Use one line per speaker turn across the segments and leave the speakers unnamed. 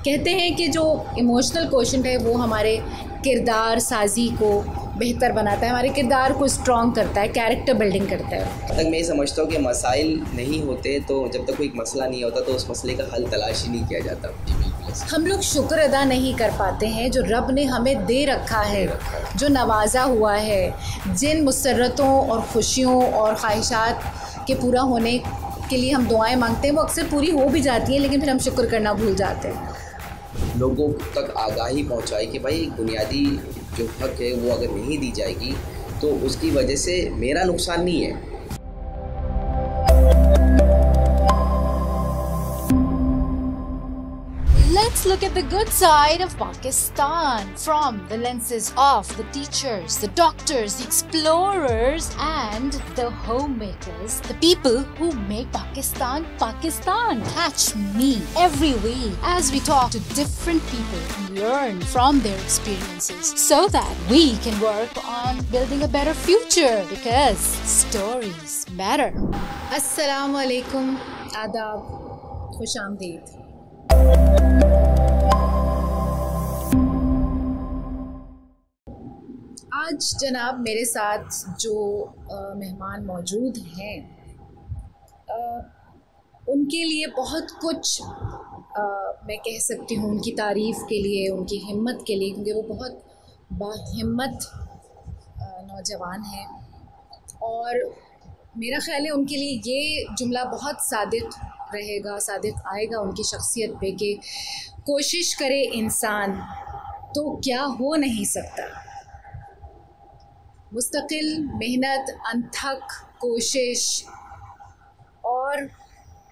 कहते हैं कि जो इमोशनल क्वोशंट है वो हमारे किरदार साजी को बेहतर बनाता है, हमारे किरदार को स्ट्रॉन्ग करता है, कैरेक्टर बिल्डिंग करता है।
तक मैं ये समझता हूँ कि मसाइल नहीं होते तो जब तक कोई मसला नहीं होता तो उस मसले का हल तलाश ही नहीं किया जाता।
हम लोग शुक्र अदा नहीं कर पाते हैं जो रब ने हमें दे रखा है, जो नवाजा हुआ है, जिन मुसर्रतों और खुशियों और ख्वाहिशात के पूरा होने के लिए हम दुआएं मांगते हैं वो अक्सर पूरी हो भी जाती हैं, लेकिन फिर हम शुक्र करना भूल जाते हैं।
लोगों तक आगाही पहुंचाए कि भाई बुनियादी जो हक है वो अगर नहीं दी जाएगी तो उसकी वजह से मेरा नुकसान नहीं है।
Let's look at the good side of Pakistan from the lenses of the teachers, the doctors, the explorers and the homemakers, the people who make Pakistan Pakistan. Catch me every week as we talk to different people and learn from their experiences so that we can work on building a better future because stories matter. Assalamu alaikum, आदाब, खुश आमदीद। आज जनाब मेरे साथ जो मेहमान मौजूद हैं उनके लिए बहुत कुछ मैं कह सकती हूँ, उनकी तारीफ़ के लिए, उनकी हिम्मत के लिए, क्योंकि वो बहुत बाहिम्मत नौजवान हैं और मेरा ख़्याल है उनके लिए ये जुमला बहुत सादिक़ रहेगा, सादिक़ आएगा उनकी शख्सियत पे कि कोशिश करे इंसान तो क्या हो नहीं सकता। मुस्तकिल मेहनत, अनथक कोशिश और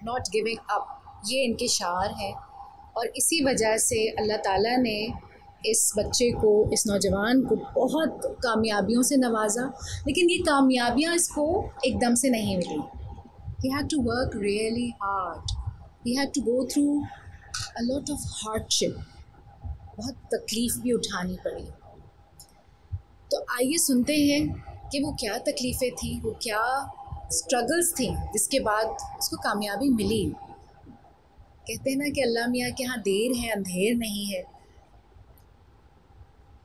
नॉट गिविंग अप, ये इनके शार हैं और इसी वजह से अल्लाह ताला ने इस बच्चे को, इस नौजवान को बहुत कामयाबियों से नवाजा। लेकिन ये कामयाबियाँ इसको एकदम से नहीं मिली। He had to work really hard. He had to go through a lot of hardship. बहुत तकलीफ़ भी उठानी पड़ी। तो आइए सुनते हैं कि वो क्या तकलीफ़ें थी, वो क्या स्ट्रगल्स थी जिसके बाद उसको कामयाबी मिली। कहते हैं ना कि अल्लाह मियाँ के यहाँ देर है अंधेर नहीं है।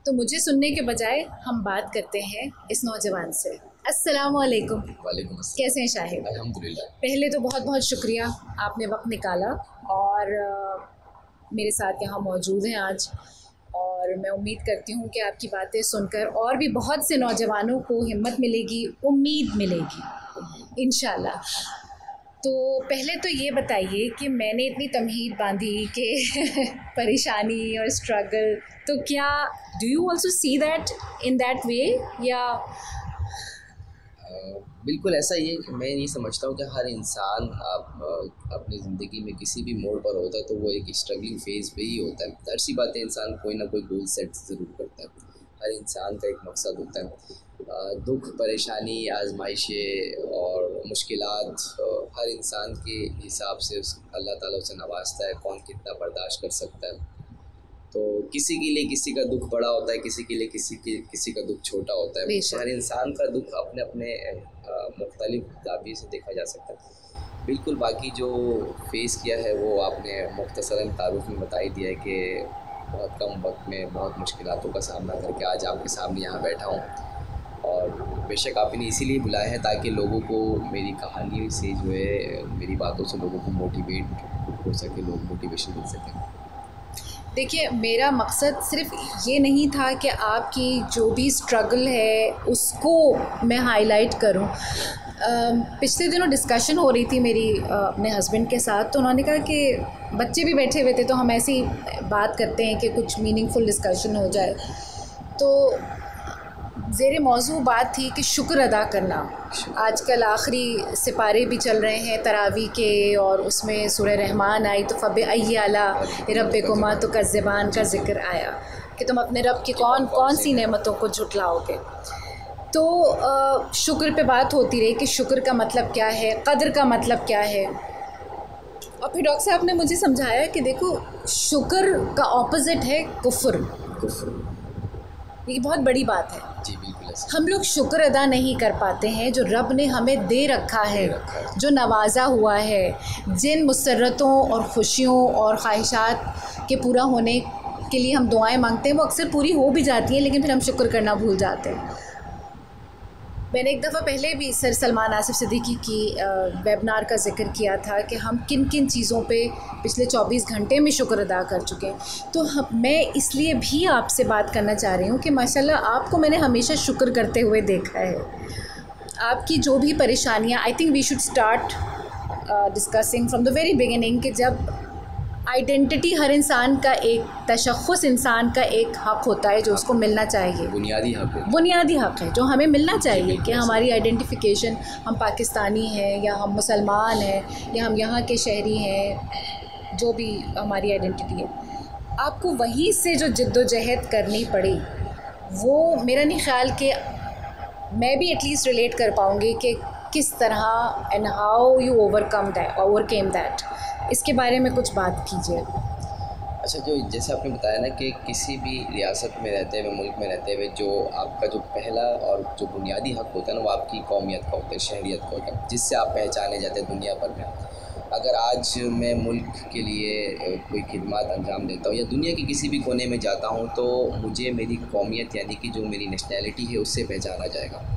तो मुझे सुनने के बजाय हम बात करते हैं इस नौजवान से। अस्सलामु अलैकुम।
वालेकुम अस्सलाम।
कैसे हैं शाहिद?
अल्हम्दुलिल्लाह।
पहले तो बहुत बहुत शुक्रिया, आपने वक्त निकाला और मेरे साथ यहाँ मौजूद हैं आज और मैं उम्मीद करती हूँ कि आपकी बातें सुनकर और भी बहुत से नौजवानों को हिम्मत मिलेगी, उम्मीद मिलेगी इंशाल्लाह। तो पहले तो ये बताइए कि मैंने इतनी तमहीद बांधी कि परेशानी और स्ट्रगल, तो क्या do you also see that in that way या?
बिल्कुल ऐसा ही है कि मैं ये समझता हूँ कि हर इंसान अपनी ज़िंदगी में किसी भी मोड़ पर होता है तो वो एक स्ट्रगलिंग फेज़ पे ही होता है। हर सी बात है, इंसान कोई ना कोई गोल सेट ज़रूर करता है। हर इंसान का एक मकसद होता है। दुख, परेशानी, आजमाइशें और मुश्किलात हर इंसान के हिसाब से अल्लाह ताला उसे नवाजता है, कौन कितना बर्दाश्त कर सकता है। तो किसी के लिए किसी का दुख बड़ा होता है, किसी के लिए किसी का दुख छोटा होता है। हर इंसान का दुख अपने अपने मुख्तलिफ दाबिये से देखा जा सकता है। बिल्कुल, बाकी जो फेस किया है वो आपने मुख्तसरन तारुफ में बता ही दिया है कि बहुत कम वक्त में बहुत मुश्किलातों का सामना करके आज आपके सामने यहाँ बैठा हूँ और बेशक आपने इसीलिए बुलाया है ताकि लोगों को मेरी कहानी से जो है, मेरी बातों से लोगों को मोटिवेट हो सके, लोग मोटिवेशन मिल सकें।
देखिए, मेरा मकसद सिर्फ ये नहीं था कि आपकी जो भी स्ट्रगल है उसको मैं हाईलाइट करूं। पिछले दिनों डिस्कशन हो रही थी मेरी अपने हस्बैंड के साथ, तो उन्होंने कहा कि बच्चे भी बैठे हुए थे तो हम ऐसी बात करते हैं कि कुछ मीनिंगफुल डिस्कशन हो जाए। तो ज़ेरे मौजू बात थी कि शुक्र अदा करना। आजकल आखिरी सिपारे भी चल रहे हैं तरावी के और उसमें सूरह रहमान आई तो फ़ब अय्यि आला रब्बिकुमा तुकज़्ज़िबान का ज़िक्र आया कि तुम अपने रब की कौन कौन सी नेमतों को झुटलाओगे। तो शुक्र पे बात होती रही कि शुक्र का मतलब क्या है, क़द्र का मतलब क्या है। और फिर डॉक्टर साहब ने मुझे समझाया कि देखो, शुक्र का ऑपोजिट है कुफ्र। ये बहुत बड़ी बात है।
जी बिल्कुल ऐसा।
हम लोग शुक्र अदा नहीं कर पाते हैं जो रब ने हमें दे रखा है, जो नवाजा हुआ है, जिन मुसर्रतों और खुशियों और ख्वाहिशात के पूरा होने के लिए हम दुआएं मांगते हैं, वो अक्सर पूरी हो भी जाती हैं, लेकिन फिर हम शुक्र करना भूल जाते हैं। मैंने एक दफ़ा पहले भी सर सलमान आसिफ सिद्दीकी की वेबिनार का जिक्र किया था कि हम किन किन चीज़ों पे पिछले 24 घंटे में शुक्र अदा कर चुके हैं। तो मैं इसलिए भी आपसे बात करना चाह रही हूँ कि माशाल्लाह आपको मैंने हमेशा शुक्र करते हुए देखा है। आपकी जो भी परेशानियाँ, I think we should start discussing from the very beginning कि जब आइडेंटिटी हर इंसान का एक तशख़्ख़ुस इंसान का एक हक़ होता है जो उसको मिलना चाहिए,
बुनियादी हक़ है,
बुनियादी हक़ है जो हमें मिलना चाहिए कि हमारी आइडेंटिफिकेशन, हम पाकिस्तानी हैं या हम मुसलमान हैं या हम यहाँ के शहरी हैं, जो भी हमारी आइडेंटिटी है, आपको वहीं से जो जद्दोजहद करनी पड़ी वो मेरा नहीं ख़्याल कि मैं भी एटलीस्ट रिलेट कर पाऊँगी कि किस तरह and how you overcame that. इसके बारे में कुछ बात कीजिए।
अच्छा, जो जैसे आपने बताया ना कि किसी भी रियासत में रहते हुए, मुल्क में रहते हुए, जो आपका जो पहला और जो बुनियादी हक़ होता है ना, वो आपकी कौमियत का होता है, शहरियत का होता है, जिससे आप पहचाने जाते हैं दुनिया भर में। अगर आज मैं मुल्क के लिए कोई खिदमत अंजाम देता हूँ या दुनिया के किसी भी कोने में जाता हूँ, तो मुझे मेरी कौमियत यानी कि जो मेरी नेशनैलिटी है उससे पहचाना जाएगा।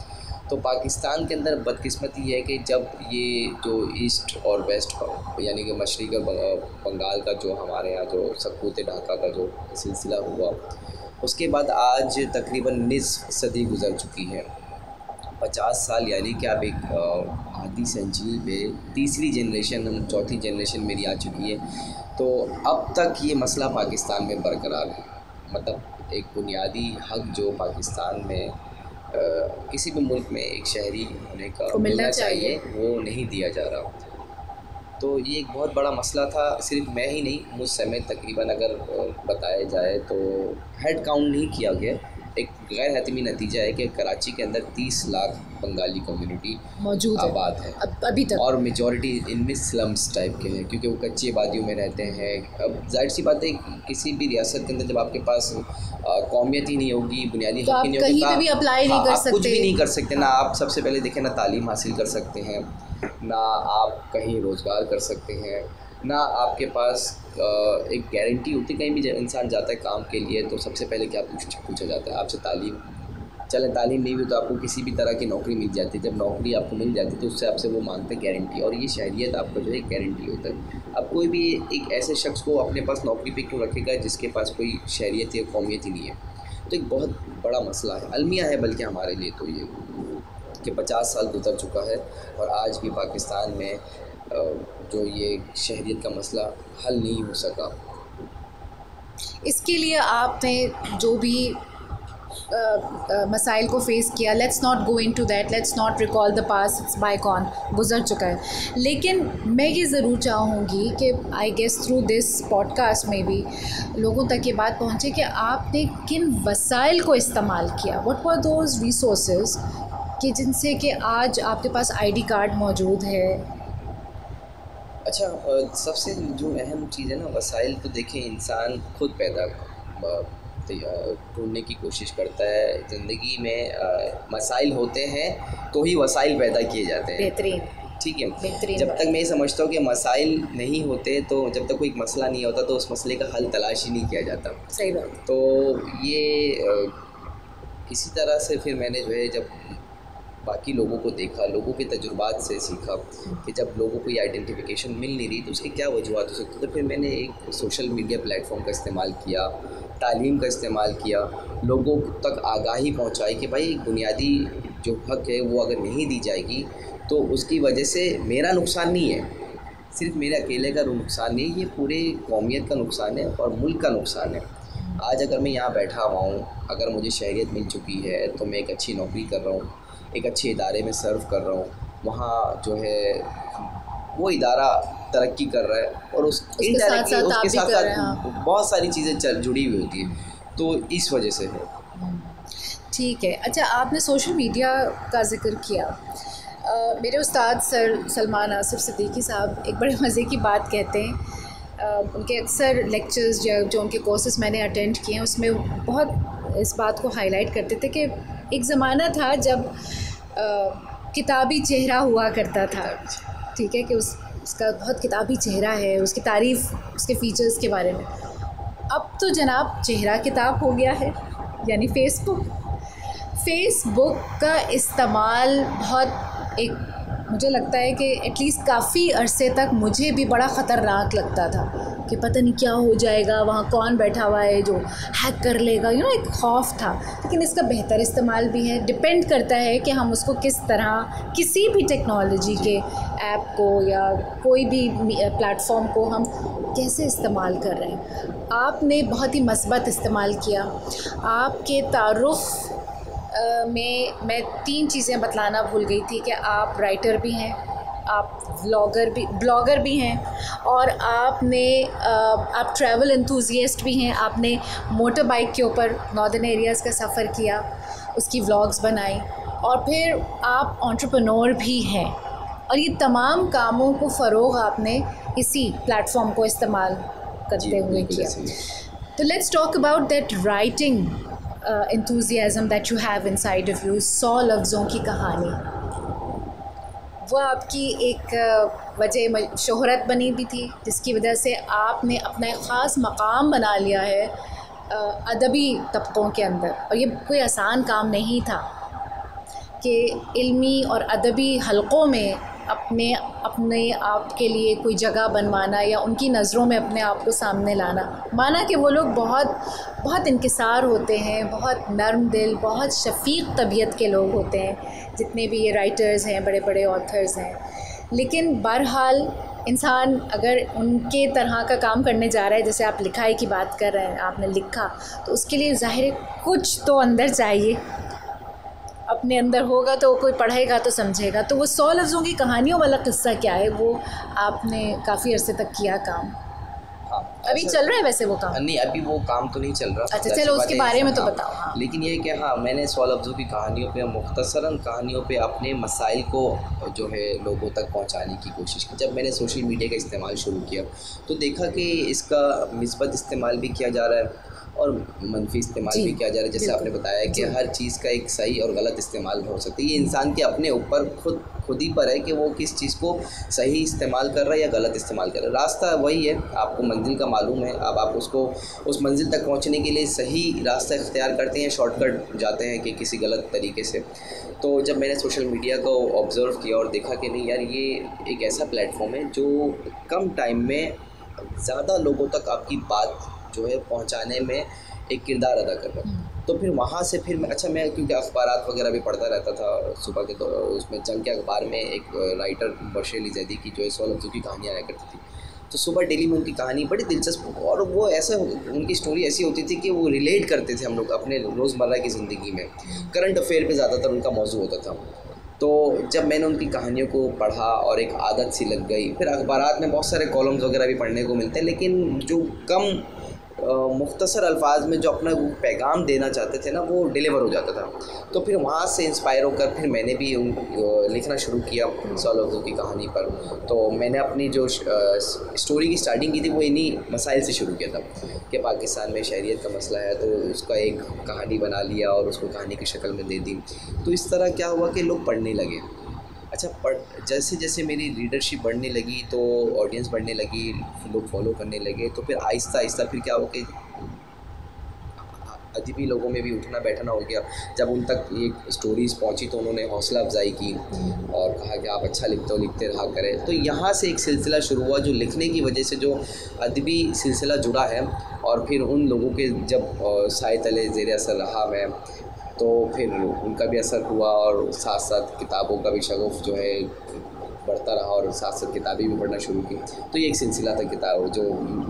तो पाकिस्तान के अंदर बदकिस्मती है कि जब ये जो ईस्ट और वेस्ट यानी कि मशरिक़ और बंगाल का जो हमारे यहाँ जो सकूत ढाका का जो सिलसिला हुआ, उसके बाद आज तकरीबन निस्फ़ सदी गुज़र चुकी है, 50 साल, यानी कि आप एक आधी सेंचुरी पे तीसरी जनरेशन, हम चौथी जनरेशन मेरी आ चुकी है। तो अब तक ये मसला पाकिस्तान में बरकरार है। मतलब एक बुनियादी हक़ जो पाकिस्तान में किसी भी मुल्क में एक शहरी होने का मिलना चाहिए, वो नहीं दिया जा रहा। तो ये एक बहुत बड़ा मसला था। सिर्फ मैं ही नहीं, मुझ समेत तकरीबन अगर बताया जाए तो हेड काउंट नहीं किया गया, एक गैर हतमी नतीजा है कि कराची के अंदर 30 लाख बंगाली कम्युनिटी
मौजूद
आबाद है
अभी तक, और
मेजॉरिटी इनमें स्लम्स टाइप के हैं, क्योंकि वो कच्ची आबादियों में रहते हैं। अब जाहिर सी बात है, किसी भी रियासत के अंदर जब आपके पास कौमियत ही नहीं होगी, बुनियादी हक़ ही नहीं होगी,
कहीं पे भी अप्लाई नहीं कर सकते,
कुछ भी नहीं कर सकते ना। आप सबसे पहले देखें ना तालीम हासिल कर सकते हैं, ना आप कहीं रोज़गार कर सकते हैं, ना आपके पास एक गारंटी होती। कहीं भी इंसान जाता है काम के लिए तो सबसे पहले क्या पूछा जाता है आपसे, तालीम। चले तालीम नहीं हुई तो आपको किसी भी तरह की नौकरी मिल जाती है। जब नौकरी आपको मिल जाती है तो उससे आपसे वो मांगते हैं गारंटी, और ये शहरियत आपका जो है गारंटी होता है। अब कोई भी एक ऐसे शख्स को अपने पास नौकरी पे क्यों रखेगा जिसके पास कोई शहरियत या कौमियत ही नहीं है। तो एक बहुत बड़ा मसला है, अलमिया है बल्कि हमारे लिए तो ये कि 50 साल गुजर चुका है और आज भी पाकिस्तान में जो ये शहरियत का मसला हल नहीं हो सका।
इसके लिए आपने जो भी मसाइल को फ़ेस किया, let's not go into that, let's not recall the past, it's bygone, गुजर चुका है। लेकिन मैं ये ज़रूर चाहूँगी कि I guess through this podcast में भी लोगों तक ये बात पहुँचे कि आपने किन वसाइल को इस्तेमाल किया, व्हाट वर दोज रिसोर्सेज कि जिनसे कि आज आपके पास आईडी कार्ड मौजूद है।
अच्छा, सबसे जो अहम चीज़ है ना, वसाइल तो देखें इंसान खुद पैदा ढूंढने की कोशिश करता है। ज़िंदगी में मसाइल होते हैं तो ही वसाइल पैदा किए जाते हैं।
बेहतरीन,
ठीक है। जब तक मैं ये समझता हूँ कि मसाइल नहीं होते, तो जब तक कोई मसला नहीं होता तो उस मसले का हल तलाश ही नहीं किया जाता।
सही बात।
तो ये इसी तरह से फिर मैंने जो है जब बाकी लोगों को देखा, लोगों के तजुर्बात से सीखा कि जब लोगों को ये आइडेंटिफिकेशन मिल नहीं रही तो उसकी क्या वजूहत हो सकती। तो फिर मैंने एक सोशल मीडिया प्लेटफॉर्म का इस्तेमाल किया, तालीम का इस्तेमाल किया, लोगों तक आगाही पहुंचाई कि भाई एक बुनियादी जो हक़ है वो अगर नहीं दी जाएगी तो उसकी वजह से मेरा नुकसान नहीं है, सिर्फ मेरे अकेले का नुकसान नहीं, ये पूरे कौमियत का नुकसान है और मुल्क का नुकसान है। आज अगर मैं यहाँ बैठा हुआ हूँ, अगर मुझे शहरियत मिल चुकी है तो मैं एक अच्छी नौकरी कर रहा हूँ, एक अच्छे इदारे में सर्व कर रहा हूँ, वहाँ जो है वो इदारा तरक्की कर रहा है और उसके साथ साथ बहुत सारी चीज़ें जुड़ी हुई होती है, तो इस वजह से है।
ठीक है। अच्छा, आपने सोशल मीडिया का जिक्र किया। मेरे उस्ताद सर सलमान आसिफ सिद्दीकी साहब एक बड़े मज़े की बात कहते हैं। उनके अक्सर लेक्चर्स जो उनके कोर्सेज़ मैंने अटेंड किए हैं उसमें बहुत इस बात को हाईलाइट करते थे कि एक ज़माना था जब किताबी चेहरा हुआ करता था, ठीक है, कि उसका बहुत किताबी चेहरा है, उसकी तारीफ़ उसके फ़ीचर्स के बारे में। अब तो जनाब चेहरा किताब हो गया है, यानी फ़ेसबुक का इस्तेमाल बहुत एक मुझे लगता है कि एटलीस्ट काफ़ी अरसे तक मुझे भी बड़ा ख़तरनाक लगता था कि पता नहीं क्या हो जाएगा, वहाँ कौन बैठा हुआ है जो हैक कर लेगा, एक खौफ था। लेकिन इसका बेहतर इस्तेमाल भी है, डिपेंड करता है कि हम उसको किस तरह किसी भी टेक्नोलॉजी के ऐप को या कोई भी प्लेटफॉर्म को हम कैसे इस्तेमाल कर रहे हैं। आपने बहुत ही मस्बत इस्तेमाल किया। आपके तारुफ़ में मैं 3 चीज़ें बतलाना भूल गई थी कि आप राइटर भी हैं, आप ब्लॉगर भी हैं, और आप ट्रैवल एंथुसियास्ट भी हैं। आपने मोटर बाइक के ऊपर नॉर्दर्न एरियाज़ का सफ़र किया, उसकी व्लॉग्स बनाई, और फिर आप एंटरप्रेन्योर भी हैं। और ये तमाम कामों को फ़रोग़ आपने इसी प्लेटफॉर्म को इस्तेमाल करते हुए किया। तो let's talk about that writing enthusiasm that you have inside of you। 100 लफ्ज़ों की कहानी, वो आपकी एक वजह शोहरत बनी भी थी, जिसकी वजह से आपने अपना एक ख़ास मकाम बना लिया है अदबी तबकों के अंदर। और ये कोई आसान काम नहीं था कि इल्मी और अदबी हलक़ों में अपने आप के लिए कोई जगह बनवाना या उनकी नज़रों में अपने आप को सामने लाना। माना कि वो लोग बहुत इंकिसार होते हैं, बहुत नर्म दिल, बहुत शफ़ीक़ तबीयत के लोग होते हैं, जितने भी ये राइटर्स हैं, बड़े बड़े ऑथर्स हैं। लेकिन बहरहाल इंसान अगर उनके तरह का काम करने जा रहा है, जैसे आप लिखाई की बात कर रहे हैं, आपने लिखा, तो उसके लिए ज़ाहिर कुछ तो अंदर चाहिए, अपने अंदर होगा तो कोई पढ़ेगा तो समझेगा। तो वो 100 लफ्ज़ों की कहानियों वाला किस्सा क्या है, वो आपने काफ़ी अरसे तक किया काम।
हाँ,
अभी चल रहा है वैसे वो काम?
नहीं, अभी वो काम तो नहीं चल रहा।
अच्छा, चलो उसके बारे में तो बताओ। हाँ।
लेकिन ये कि हाँ, मैंने 100 लफ्ज़ों की कहानियों पे, मुख्तसरन कहानियों पे अपने मसाइल को जो है लोगों तक पहुंचाने की कोशिश की। जब मैंने सोशल मीडिया का इस्तेमाल शुरू किया तो देखा कि इसका मिस्बत इस्तेमाल भी किया जा रहा है और मनफी इस्तेमाल भी किया जा रहा है। जैसे आपने बताया कि हर चीज़ का एक सही और गलत इस्तेमाल हो सकता है। ये इंसान के अपने ऊपर खुद ही पर है कि वो किस चीज़ को सही इस्तेमाल कर रहा है या गलत इस्तेमाल कर रहा है। रास्ता वही है, आपको मंजिल का मालूम है, अब आप उसको उस मंजिल तक पहुंचने के लिए सही रास्ता इख्तियार करते हैं, शॉर्टकट जाते हैं कि किसी गलत तरीके से। तो जब मैंने सोशल मीडिया को ऑब्ज़र्व किया और देखा कि नहीं यार, ये एक ऐसा प्लेटफॉर्म है जो कम टाइम में ज़्यादा लोगों तक आपकी बात जो है पहुंचाने में एक किरदार अदा कर रहा है। तो फिर वहाँ से फिर मैं क्योंकि अखबारात वगैरह भी पढ़ता रहता था सुबह के, तो उसमें जंग के अखबार में एक राइटर बशर जैदी की जो है 100 लफ्ज़ों की कहानी आया करती थी। तो सुबह डेली में उनकी कहानी बड़ी दिलचस्प, और वो ऐसा उनकी स्टोरी ऐसी होती थी कि वो रिलेट करते थे हम लोग अपने रोज़मर्रा की ज़िंदगी में। करंट अफेयर पे ज़्यादातर उनका मौजू होता था। तो जब मैंने उनकी कहानियों को पढ़ा और एक आदत सी लग गई, फिर अखबारात में बहुत सारे कॉलम्स वगैरह भी पढ़ने को मिलते हैं, लेकिन जो कम मुख्तसर अल्फाज में जो अपना वो पैगाम देना चाहते थे ना, वो डिलीवर हो जाता था। तो फिर वहाँ से इंस्पायर होकर फिर मैंने भी लिखना शुरू किया 100 लफ्ज़ों की कहानी पर। तो मैंने अपनी जो स्टोरी की स्टार्टिंग की थी वो इन्हीं मसाइल से शुरू किया था कि पाकिस्तान में शहरियत का मसला है, तो उसका एक कहानी बना लिया और उसको कहानी की शक्ल में दे दी। तो इस तरह क्या हुआ कि लोग पढ़ने लगे। अच्छा, जैसे जैसे मेरी रीडरशिप बढ़ने लगी तो ऑडियंस बढ़ने लगी, लोग फॉलो करने लगे, तो फिर आहिस्ता आहिस्ता फिर क्या हो कि अदबी लोगों में भी उठना बैठना हो गया। जब उन तक ये स्टोरीज़ पहुंची तो उन्होंने हौसला अफजाई की और कहा कि आप अच्छा लिखते हो, लिखते रहा करें। तो यहाँ से एक सिलसिला शुरू हुआ, जो लिखने की वजह से जो अदबी सिलसिला जुड़ा है, और फिर उन लोगों के जब साए तले ज़ेर असर रहा मैं, तो फिर उनका भी असर हुआ और साथ साथ किताबों का भी शगुफ़ जो है बढ़ता रहा और साथ साथ किताबें भी पढ़ना शुरू की। तो ये एक सिलसिला था किताब जो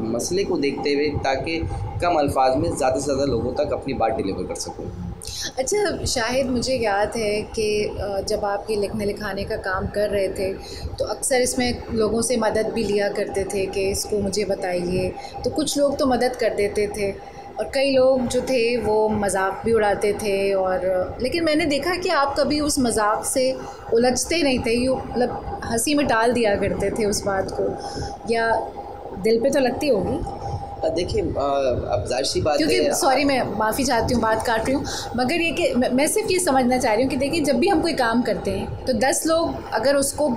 मसले को देखते हुए, ताकि कम अल्फाज में ज़्यादा से ज़्यादा लोगों तक अपनी बात डिलीवर कर सकूँ।
अच्छा शाहिद, मुझे याद है कि जब आप ये लिखने लिखाने का काम कर रहे थे तो अक्सर इसमें लोगों से मदद भी लिया करते थे कि इसको मुझे बताइए। तो कुछ लोग तो मदद कर देते थे और कई लोग जो थे वो मजाक भी उड़ाते थे, और लेकिन मैंने देखा कि आप कभी उस मजाक से उलझते नहीं थे, यूँ हंसी में टाल दिया करते थे उस बात को, या दिल पे तो लगती होगी।
देखिए अब जाहिर सी बात है,
क्योंकि सॉरी मैं माफ़ी चाहती हूँ, बात काट रही हूँ, मगर ये कि मैं सिर्फ ये समझना चाह रही हूँ कि देखिए जब भी हम कोई काम करते हैं तो 10 लोग अगर उसको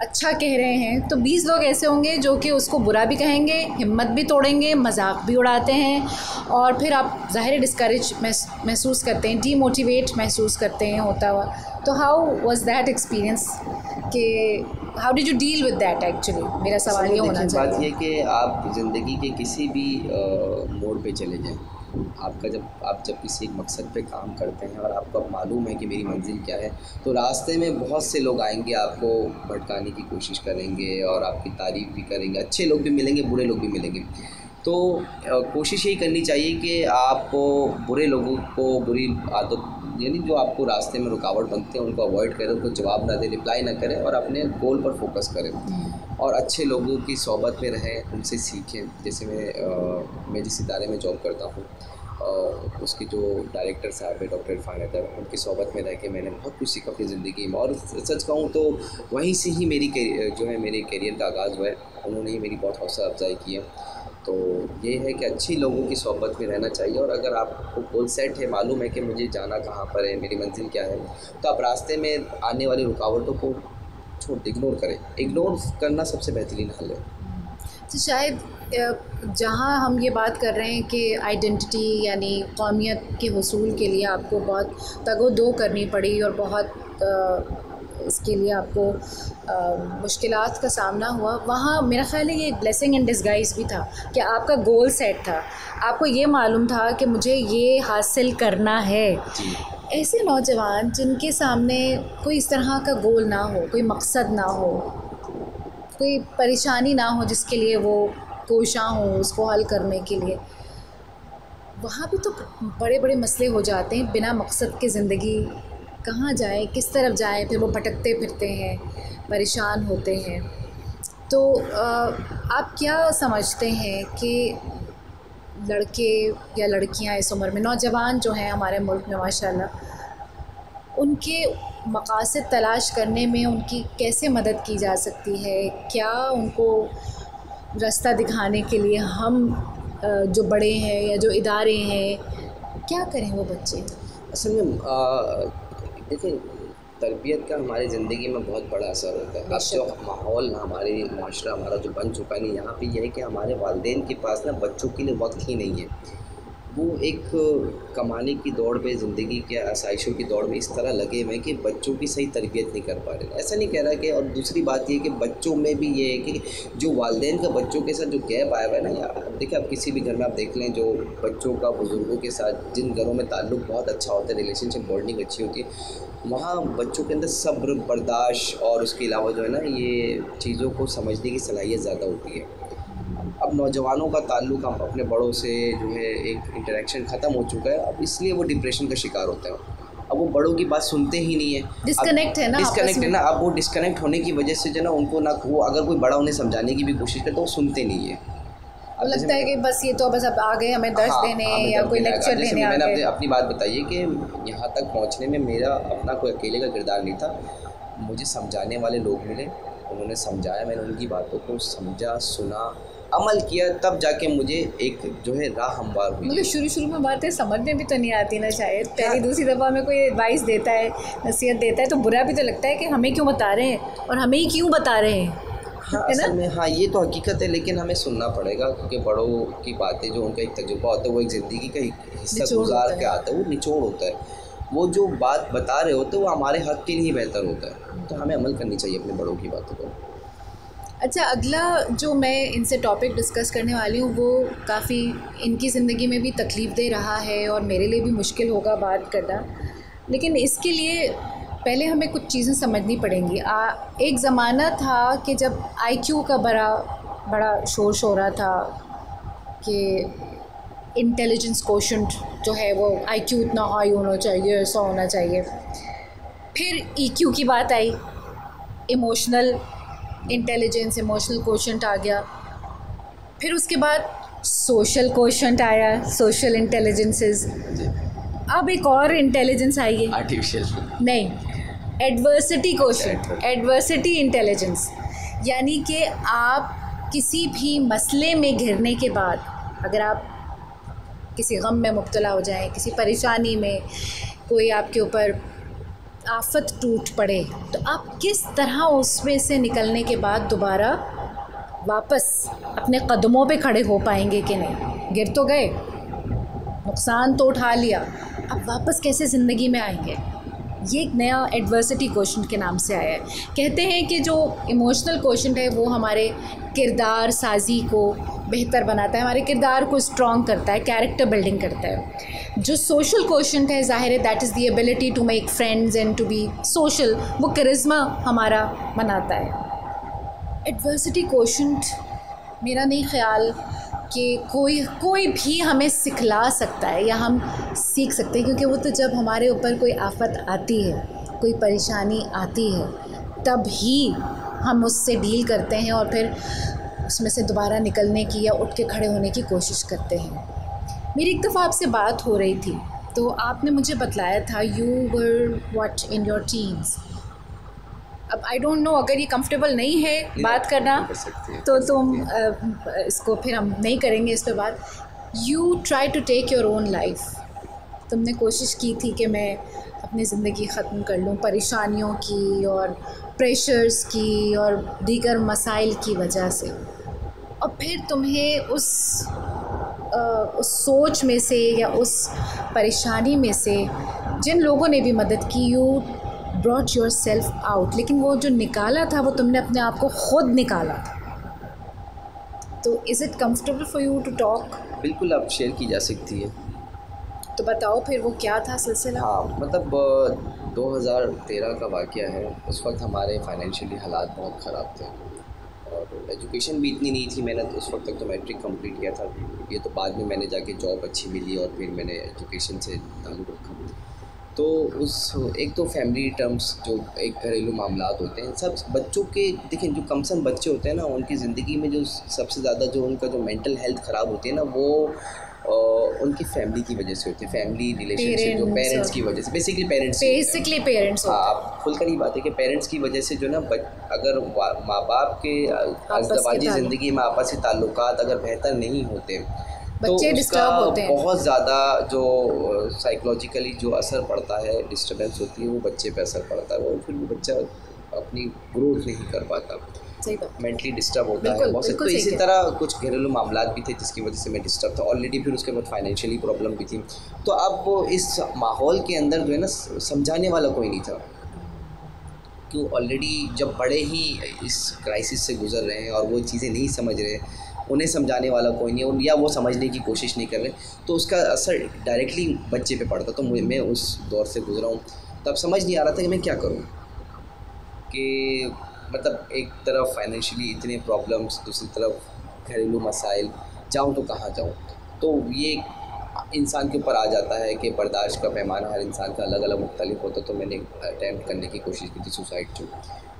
अच्छा कह रहे हैं तो 20 लोग ऐसे होंगे जो कि उसको बुरा भी कहेंगे, हिम्मत भी तोड़ेंगे, मजाक भी उड़ाते हैं, और फिर आप ज़ाहिर डिस्करेज महसूस करते हैं, डीमोटिवेट महसूस करते हैं होता हुआ। तो हाउ वाज दैट एक्सपीरियंस कि how did you deal with that? Actually मेरा सवाल ये होना चाहिए।
बात ये कि आप ज़िंदगी के किसी भी मोड़ पे चले जाएं, आप जब किसी एक मकसद पे काम करते हैं और आपको अब मालूम है कि मेरी मंजिल क्या है, तो रास्ते में बहुत से लोग आएंगे, आपको भटकाने की कोशिश करेंगे और आपकी तारीफ़ भी करेंगे। अच्छे लोग भी मिलेंगे, बुरे लोग भी मिलेंगे। तो कोशिश यही करनी चाहिए कि आप बुरे लोगों को, बुरी आदत यानी जो आपको रास्ते में रुकावट बनते हैं उनको अवॉइड करें, उनको जवाब ना दें, रिप्लाई ना करें और अपने गोल पर फोकस करें और अच्छे लोगों की सोबत में रहें, उनसे सीखें। जैसे मैं जिस इदारे में जॉब करता हूँ उसके जो डायरेक्टर साहब है डॉक्टर इरफान हैदर, उनकी सोबत में रह के मैंने बहुत कुछ सीखा अपनी ज़िंदगी में। और सच कहूँ तो वहीं से ही मेरे करियर का आगाज़ हुआ है। उन्होंने ही मेरी बहुत हौसला अफजाई की है। तो ये है कि अच्छी लोगों की सोबत में रहना चाहिए और अगर आपको गोल सेट है, मालूम है कि मुझे जाना कहाँ पर है, मेरी मंजिल क्या है, तो आप रास्ते में आने वाली रुकावटों को छोड़ दें, इग्नोर करें। इग्नोर करना सबसे बेहतरीन हल है।
तो शायद जहाँ हम ये बात कर रहे हैं कि आइडेंटिटी यानी कौमियत के हुसूल के लिए आपको बहुत तगो-दो करनी पड़ी और बहुत इसके लिए आपको मुश्किलात का सामना हुआ, वहाँ मेरा ख़्याल है ये एक ब्लेसिंग इन डिस्गाइज़ भी था कि आपका गोल सेट था, आपको ये मालूम था कि मुझे ये हासिल करना है। ऐसे नौजवान जिनके सामने कोई इस तरह का गोल ना हो, कोई मकसद ना हो, कोई परेशानी ना हो जिसके लिए वो कोशां हो उसको हल करने के लिए, वहाँ भी तो बड़े बड़े मसले हो जाते हैं। बिना मकसद के ज़िंदगी कहाँ जाए, किस तरफ जाए, फिर वो भटकते फिरते हैं, परेशान होते हैं। तो आप क्या समझते हैं कि लड़के या लड़कियाँ इस उम्र में, नौजवान जो हैं हमारे मुल्क में माशाल्लाह, उनके मकासद तलाश करने में उनकी कैसे मदद की जा सकती है? क्या उनको रास्ता दिखाने के लिए हम जो बड़े हैं या जो इदारे हैं, क्या करें वो बच्चे?
असल में देखिए, तरबियत का हमारी ज़िंदगी में बहुत बड़ा असर होता है। अब जो माहौल हमारे माशरा हमारा जो बन चुका है ना, यहाँ पे यह है कि हमारे वालिदैन के पास ना बच्चों के लिए वक्त ही नहीं है। वो एक कमाने की दौड़ में, ज़िंदगी के आसाइशों की दौड़ में इस तरह लगे हुए हैं कि बच्चों की सही तरबियत नहीं कर पा रहे। ऐसा नहीं कह रहा कि, और दूसरी बात ये कि बच्चों में भी ये है कि जो वालिदैन का बच्चों के साथ जो गैप आया हुआ है ना, यार देखिए आप किसी भी घर में आप देख लें, जो बच्चों का बुज़ुर्गों के साथ जिन घरों में ताल्लुक़ बहुत अच्छा होता है, रिलेशनशिप बॉन्डिंग अच्छी होती है, वहाँ बच्चों के अंदर सब्र, बर्दाश्त और उसके अलावा जो है ना, ये चीज़ों को समझने की सलाहियत ज़्यादा होती है। अब नौजवानों का ताल्लुक़ हम अपने बड़ों से जो है एक इंटरेक्शन ख़त्म हो चुका है, अब इसलिए वो डिप्रेशन का शिकार होते हैं। अब वो बड़ों की बात सुनते ही नहीं है,
डिस्कनेक्ट है ना।
अब वो डिस्कनेक्ट होने की वजह से जो ना उनको ना, वो अगर कोई बड़ा उन्हें समझाने की भी कोशिश करे तो वो सुनते नहीं है।
अब लगता है कि बस ये तो बस अब आ गए हमें दर्स देने या कोई लेक्चर देने आ गए।
मैंने अपनी बात बताई है कि यहाँ तक पहुँचने में मेरा अपना कोई अकेले का किरदार नहीं था, मुझे समझाने वाले लोग मिले, उन्होंने समझाया, मैंने उनकी बातों को समझा, सुना, अमल किया, तब जाके मुझे एक जो है राह हमवार हुई।
मतलब शुरू में बातें समझ में भी तो नहीं आती ना, शायद पहली दूसरी दफ़ा में कोई एडवाइस देता है, नसीहत देता है तो बुरा भी तो लगता है कि हमें क्यों बता रहे हैं और हमें ही क्यों बता रहे हैं।
हाँ, असल में हाँ, ये तो हकीकत है, लेकिन हमें सुनना पड़ेगा क्योंकि बड़ों की बातें जो उनका एक तजुर्बा होता है, वो एक ज़िंदगी का हिस्सा गुजार के आता है, वो निचोड़ होता है। वो जो बात बता रहे होते हैं वो हमारे हक़ के लिए बेहतर होता है, तो हमें अमल करनी चाहिए अपने बड़ों की बातों पर।
अच्छा, अगला जो मैं इनसे टॉपिक डिस्कस करने वाली हूँ वो काफ़ी इनकी ज़िंदगी में भी तकलीफ़ दे रहा है और मेरे लिए भी मुश्किल होगा बात करना, लेकिन इसके लिए पहले हमें कुछ चीज़ें समझनी पड़ेंगी। एक ज़माना था कि जब IQ का बड़ा शोर शोरा था कि इंटेलिजेंस कोशेंट जो है वो IQ इतना हाई होना चाहिए, ऐसा होना चाहिए। फिर EQ की बात आई, इमोशनल इंटेलिजेंस, इमोशनल कोशेंट आ गया। फिर उसके बाद सोशल कोशेंट आया, सोशल इंटेलिजेंसेस। अब एक और इंटेलिजेंस आई है,
आर्टिफिशियल
नहीं, एडवर्सिटी कोशेंट, एडवर्सिटी इंटेलिजेंस, यानी कि आप किसी भी मसले में घिरने के बाद अगर आप किसी गम में मुब्तला हो जाएं, किसी परेशानी में, कोई आपके ऊपर आफत टूट पड़े, तो आप किस तरह उसमें से निकलने के बाद दोबारा वापस अपने कदमों पे खड़े हो पाएंगे कि नहीं। गिर तो गए, नुकसान तो उठा लिया, अब वापस कैसे ज़िंदगी में आएंगे। ये एक नया एडवर्सिटी क्वेश्चन के नाम से आया है। कहते हैं कि जो इमोशनल क्वेश्चन है वो हमारे किरदार साजी को बेहतर बनाता है, हमारे किरदार को स्ट्रॉन्ग करता है, कैरेक्टर बिल्डिंग करता है। जो सोशल क्वेश्चन है, ज़ाहिर है that is the ability to make friends and to be social, वो करिश्मा हमारा बनाता है। एडवर्सिटी क्वेश्चन मेरा नहीं ख्याल कि कोई भी हमें सिखला सकता है या हम सीख सकते हैं, क्योंकि वो तो जब हमारे ऊपर कोई आफत आती है, कोई परेशानी आती है, तब ही हम उससे डील करते हैं और फिर उसमें से दोबारा निकलने की या उठ के खड़े होने की कोशिश करते हैं। मेरी एक दफ़ा आपसे बात हो रही थी तो आपने मुझे बतलाया था you were what in your teens. अब आई डोंट नो, अगर ये कंफर्टेबल नहीं है बात करना तो तुम इसको फिर हम नहीं करेंगे इस पे बात। You try to take your own life. तुमने कोशिश की थी कि मैं अपनी ज़िंदगी ख़त्म कर लूँ परेशानियों की और प्रेशर्स की और दीगर मसाइल की वजह से, और फिर तुम्हें उस सोच में से या उस परेशानी में से जिन लोगों ने भी मदद की, you brought your self out. लेकिन वो जो निकाला था वो तुमने अपने आप को खुद निकाला था। तो is it comfortable for you to talk?
बिल्कुल, आप शेयर की जा सकती है।
तो बताओ फिर वो क्या था सिलसिला?
हाँ, मतलब 2013 का वाक़या है। उस वक्त हमारे फाइनेंशियली हालात बहुत ख़राब थे और एजुकेशन भी इतनी नहीं थी। मैंने उस वक्त तक तो मैट्रिक कंप्लीट किया था, ये तो बाद में मैंने जाके जॉब अच्छी मिली और फिर मैंने एजुकेशन से ताल्लुक़ रखा। तो उस एक तो फैमिली टर्म्स जो एक घरेलू मामलात होते हैं, सब बच्चों के देखें, जो कमसन बच्चे होते हैं ना, उनकी ज़िंदगी में जो सबसे ज़्यादा जो उनका जो मेंटल हेल्थ ख़राब होती है ना, वो उनकी फैमिली की वजह से होती है। फैमिली रिलेशनशिप जो पेरेंट्स की वजह से, बेसिकली पेरेंट्स। हाँ, आप खुलकर ही बात है कि पेरेंट्स की वजह से जो ना अगर माँ बाप के अज़दवाजी ज़िंदगी में आपसी ताल्लुकात अगर बेहतर नहीं होते तो उसका बहुत ज़्यादा जो साइकोलॉजिकली जो असर पड़ता है, डिस्टर्बेंस होती है, वो बच्चे पे असर पड़ता है। वो फिर वो बच्चा अपनी ग्रोथ नहीं कर पाता, मेंटली डिस्टर्ब होता है बहुत। तो इसी तरह कुछ घरेलू मामलात भी थे जिसकी वजह से मैं डिस्टर्ब था ऑलरेडी, फिर उसके बाद फाइनेंशियली प्रॉब्लम भी थी। तो अब वो इस माहौल के अंदर जो है ना, समझाने वाला कोई नहीं था, क्यों ऑलरेडी जब बड़े ही इस क्राइसिस से गुजर रहे हैं और वो चीज़ें नहीं समझ रहे, उन्हें समझाने वाला कोई नहीं है या वो समझने की कोशिश नहीं कर रहे, तो उसका असर डायरेक्टली बच्चे पे पड़ता। तो मैं उस दौर से गुजरा हूँ, तब समझ नहीं आ रहा था कि मैं क्या करूँ। कि मतलब एक तरफ फाइनेंशियली इतने प्रॉब्लम्स, दूसरी तरफ घरेलू मसाइल, जाऊँ तो कहाँ जाऊँ। तो ये इंसान के ऊपर आ जाता है कि बर्दाश्त का पैमाना हर इंसान का अलग अलग मुख्तलिफ होता। तो मैंने अटैम्प्ट करने की कोशिश की थी सुसाइड की,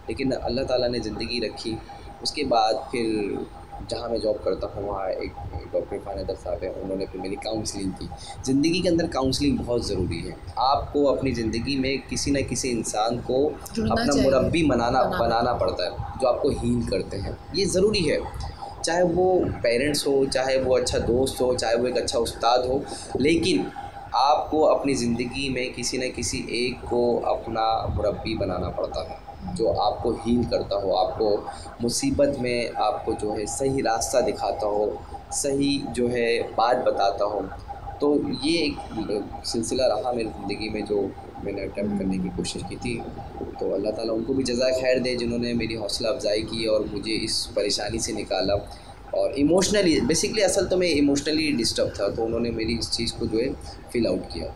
लेकिन अल्लाह ताला ने ज़िंदगी रखी। उसके बाद फिर जहाँ मैं जॉब करता हूँ वहाँ एक डॉक्टर फानदर साहब हैं, उन्होंने फिर मेरी काउंसलिंग की। ज़िंदगी के अंदर काउंसलिंग बहुत ज़रूरी है। आपको अपनी ज़िंदगी में किसी न किसी इंसान को अपना मुरब्बी बनाना पड़ता है, जो आपको हील करते हैं। ये ज़रूरी है, चाहे वो पेरेंट्स हो, चाहे वो अच्छा दोस्त हो, चाहे वो एक अच्छा उस्ताद हो, लेकिन आपको अपनी ज़िंदगी में किसी न किसी एक को अपना मुरब्बी बनाना पड़ता है, जो आपको हील करता हो, आपको मुसीबत में आपको जो है सही रास्ता दिखाता हो, सही जो है बात बताता हो। तो ये एक सिलसिला रहा मेरी ज़िंदगी में जो मैंने अटेम्प्ट करने की कोशिश की थी। तो अल्लाह ताला उनको भी जज़ाए खैर दे जिन्होंने मेरी हौसला अफजाई की और मुझे इस परेशानी से निकाला। और इमोशनली, बेसिकली असल तो मैं इमोशनली डिस्टर्ब था, तो उन्होंने मेरी इस चीज़ को जो है फ़िल आउट किया।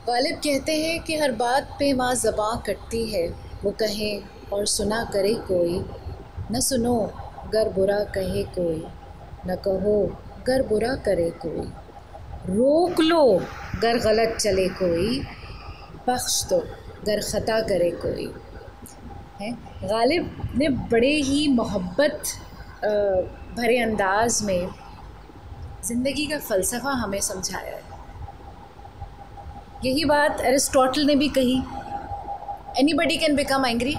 गालिब कहते हैं कि हर बात पे माँ ज़बां कटती है, वो कहें और सुना करे कोई, न सुनो गर बुरा कहे कोई, न कहो गर बुरा करे कोई, रोक लो गर गलत चले कोई, बख्श दो गर ख़ता करे कोई। है गालिब ने बड़े ही मोहब्बत भरे अंदाज में ज़िंदगी का फ़लसफ़ा हमें समझाया है। यही बात एरिस्टोटल ने भी कही, anybody can become angry,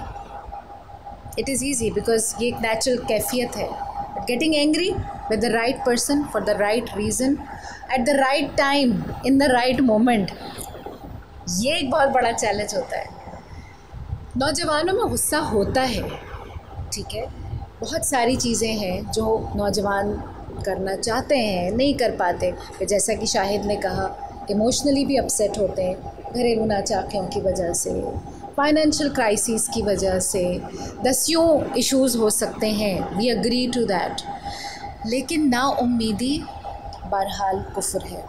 it is easy because ये एक नेचुरल कैफियत है. Getting angry with the right person for the right reason at the right time in the right moment, ये एक बहुत बड़ा चैलेंज होता है. नौजवानों में गुस्सा होता है, ठीक है, बहुत सारी चीज़ें हैं जो नौजवान करना चाहते हैं नहीं कर पाते. जैसा कि शाहिद ने कहा, इमोशनली भी अपसेट होते हैं, घरेलू नाचाकियों की वजह से, फाइनेंशियल क्राइसिस की वजह से, दसियों इश्यूज़ हो सकते हैं. We agree to that. लेकिन नाउम्मीदी बहरहाल कुफ्र है.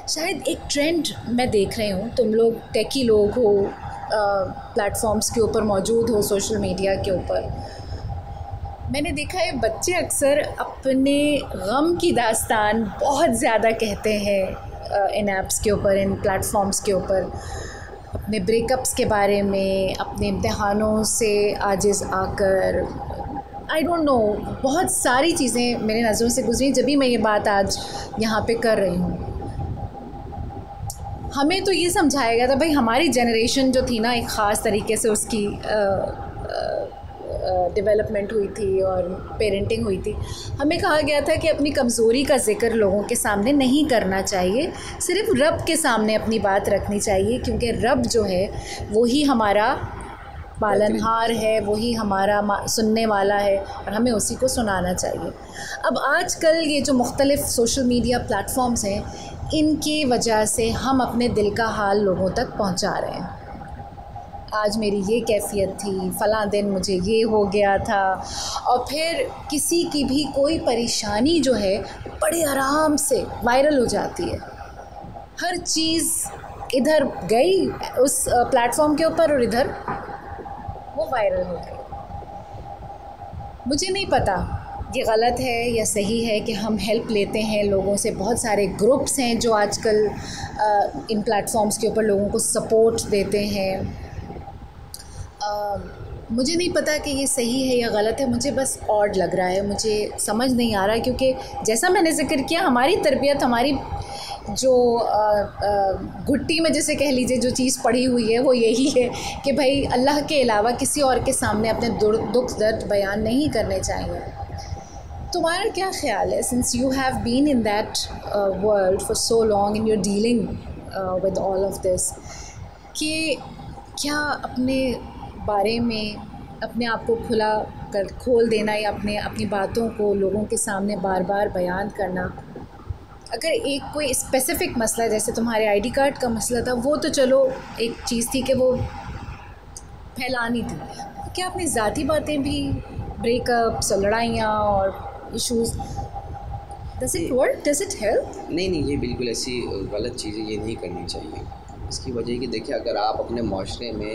शायद एक ट्रेंड मैं देख रही हूँ, तुम लोग टेकी लोग हो, प्लेटफॉर्म्स के ऊपर मौजूद हो, सोशल मीडिया के ऊपर, मैंने देखा है बच्चे अक्सर अपने गम की दास्तान बहुत ज़्यादा कहते हैं इन ऐप्स के ऊपर, इन प्लेटफॉर्म्स के ऊपर, अपने ब्रेकअप्स के बारे में, अपने इम्तिहानों से आजिज़ आकर, आई डोंट नो, बहुत सारी चीज़ें मेरे नज़रों से गुजरी जब भी मैं ये बात आज यहाँ पे कर रही हूँ. हमें तो ये समझाया गया था भाई, हमारी जनरेशन जो थी ना, एक ख़ास तरीके से उसकी डेवलपमेंट हुई थी और पेरेंटिंग हुई थी. हमें कहा गया था कि अपनी कमज़ोरी का ज़िक्र लोगों के सामने नहीं करना चाहिए, सिर्फ़ रब के सामने अपनी बात रखनी चाहिए, क्योंकि रब जो है वही हमारा पालनहार है, वही हमारा सुनने वाला है और हमें उसी को सुनाना चाहिए. अब आजकल ये जो मुख्तलिफ़ सोशल मीडिया प्लेटफॉर्म्स हैं, इनकी वजह से हम अपने दिल का हाल लोगों तक पहुंचा रहे हैं. आज मेरी ये कैफ़ियत थी, फ़लाँ दिन मुझे ये हो गया था, और फिर किसी की भी कोई परेशानी जो है बड़े आराम से वायरल हो जाती है. हर चीज़ इधर गई उस प्लेटफॉर्म के ऊपर और इधर वो वायरल हो गई. मुझे नहीं पता ये गलत है या सही है कि हम हेल्प लेते हैं लोगों से. बहुत सारे ग्रुप्स हैं जो आजकल इन प्लेटफॉर्म्स के ऊपर लोगों को सपोर्ट देते हैं. मुझे नहीं पता कि ये सही है या गलत है, मुझे बस ऑड लग रहा है, मुझे समझ नहीं आ रहा, क्योंकि जैसा मैंने ज़िक्र किया, हमारी तरबियत, हमारी जो घुट्टी में जैसे कह लीजिए जो चीज़ पड़ी हुई है वो यही है कि भाई अल्लाह के अलावा किसी और के सामने अपने दुख दर्द बयान नहीं करने चाहिए. तुम्हारा क्या ख्याल है, since you have been in that world for so long and you are dealing with all of this, कि क्या अपने बारे में अपने आप को खुला कर खोल देना या अपनी बातों को लोगों के सामने बार बार बयान करना, अगर एक कोई स्पेसिफ़िक मसला जैसे तुम्हारे आईडी कार्ड का मसला था, वो तो चलो एक चीज़ थी कि वो फैलानी थी, क्या अपनी ज़ाती बातें भी, ब्रेकअप्स और लड़ाइयाँ और issues, does it work, does it help?
नहीं, ये बिल्कुल ऐसी गलत चीज़ें ये नहीं करनी चाहिए. इसकी वजह कि देखिए, अगर आप अपने माशरे में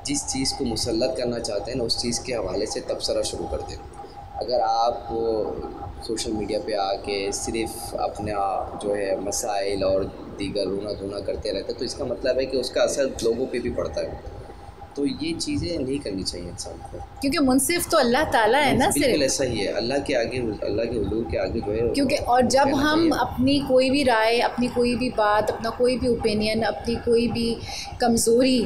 जिस चीज़ को मुसल्लत करना चाहते हैं ना, उस चीज़ के हवाले से तबसरा शुरू कर दें. अगर आप सोशल मीडिया पे आके सिर्फ अपना जो है मसाइल और दीगर रोना धोना करते रहते हैं, तो इसका मतलब है कि उसका असर लोगों पे भी पड़ता है. तो ये चीज़ें नहीं करनी चाहिए इंसान को,
क्योंकि मुनसिफ तो अल्लाह ताला है ना.
बिल्कुल ऐसा ही है, अल्लाह के आगे, अल्लाह के हुजूर के आगे जो है,
क्योंकि और जब हम अपनी कोई भी राय, अपनी कोई भी बात, अपना कोई भी ओपिनियन, अपनी कोई भी कमज़ोरी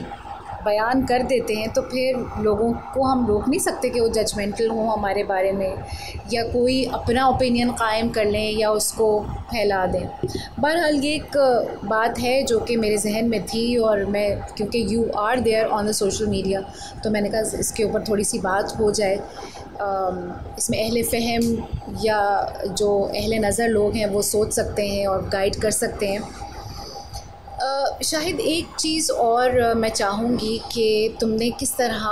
बयान कर देते हैं, तो फिर लोगों को हम रोक नहीं सकते कि वो जजमेंटल हों हमारे बारे में, या कोई अपना ओपिनियन कायम कर लें या उसको फैला दें. बहरहाल ये एक बात है जो कि मेरे जहन में थी, और मैं, क्योंकि you are there on the social media, तो मैंने कहा इसके ऊपर थोड़ी सी बात हो जाए. इसमें अहले फ़हम या जो अहले नज़र लोग हैं वो सोच सकते हैं और गाइड कर सकते हैं. शाहिद, एक चीज़ और मैं चाहूँगी कि तुमने किस तरह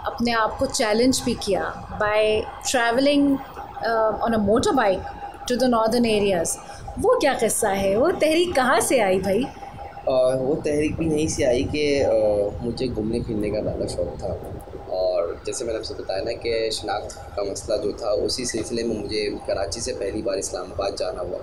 अपने आप को चैलेंज भी किया by travelling on a motorbike to the northern areas. वो क्या किस्सा है, वो तहरीक कहाँ से आई भाई?
वो तहरीक भी यहीं से आई कि मुझे घूमने फिरने का ज़्यादा शौक़ था, और जैसे मैंने आपसे बताया ना कि शनाख्त का मसला जो था, उसी सिलसिले में मुझे कराची से पहली बार इस्लामाबाद जाना हुआ.